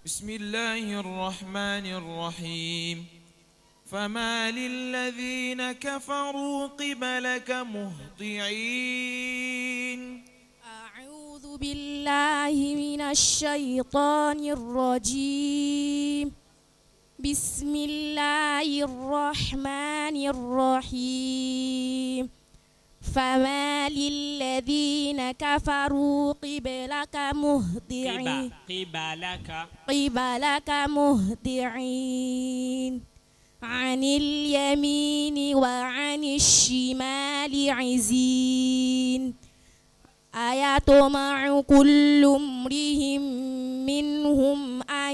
بسم الله الرحمن الرحيم فما للذين كفروا قبلك مهطعين. أعوذ بالله من الشيطان الرجيم. بسم الله الرحمن الرحيم. فما للذين كفروا قبلك مهطعين عن اليمين وعن الشمال عزين. أيطمع كل امرئ منهم أن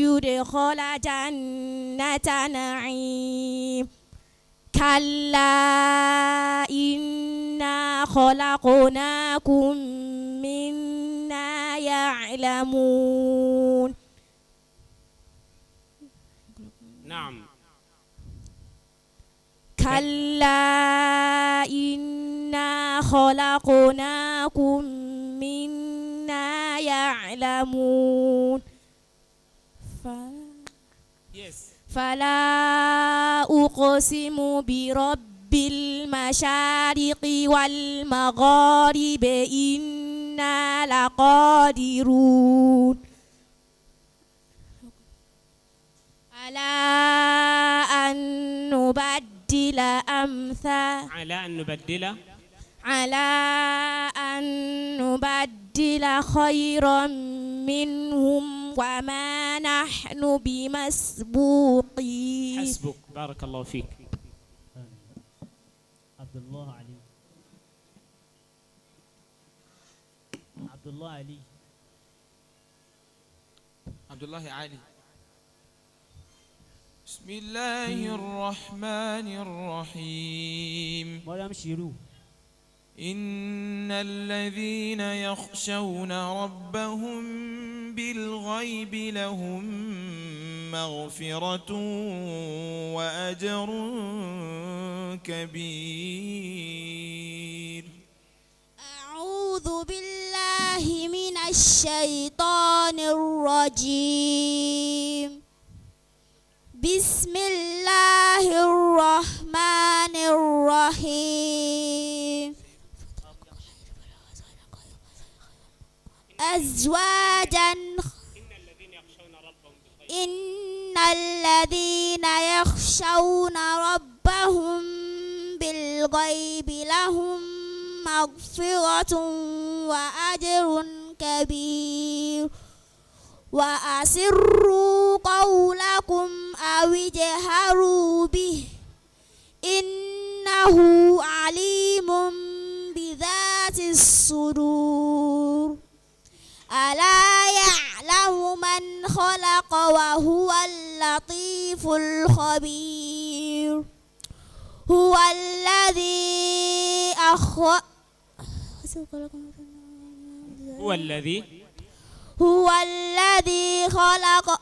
يدخل جنة نعيم. كلا إنا خلقناكم مما يعلمون. نعم. كلا إنا خلقناكم مما يعلمون. فلا أقسم برب المشارق والمغارب إنا لقادرون على أن نبدل خيرا منهم وما نحن بمسبوقين. حسبك، بارك الله فيك. عبد الله علي. عبد الله علي. عبد الله علي. بسم الله الرحمن الرحيم. مريم شيرو. إن الذين يخشون ربهم بالغيب لهم مغفرة وأجر كبير. أعوذ بالله من الشيطان الرجيم. بسم الله الرحمن الرحيم. أزواجا إن الذين يخشون ربهم بالغيب لهم مغفرة وأجر كبير. وأسروا قولكم أو اجهروا به إنه عليم بذات الصدور. ألا يعلم من خلق وهو اللطيف الخبير. هو الذي خلق.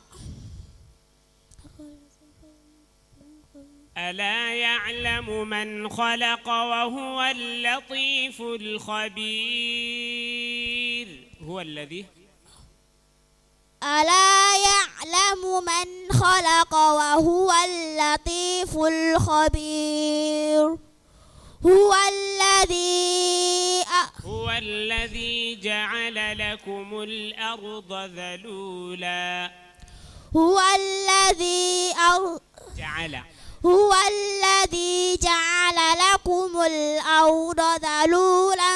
ألا يعلم من خلق وهو اللطيف الخبير. ألا يعلم من خلق وهو اللطيف الخبير. هو الذي جعل لكم الأرض ذلولا. هو الذي جعل لكم الأرض ذلولا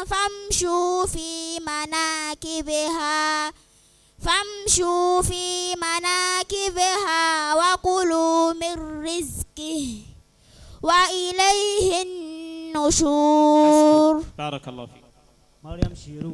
فامشوا في مناكبها وكلوا من رزقه وإليه النشور. بارك الله فيك. مريم شيرو.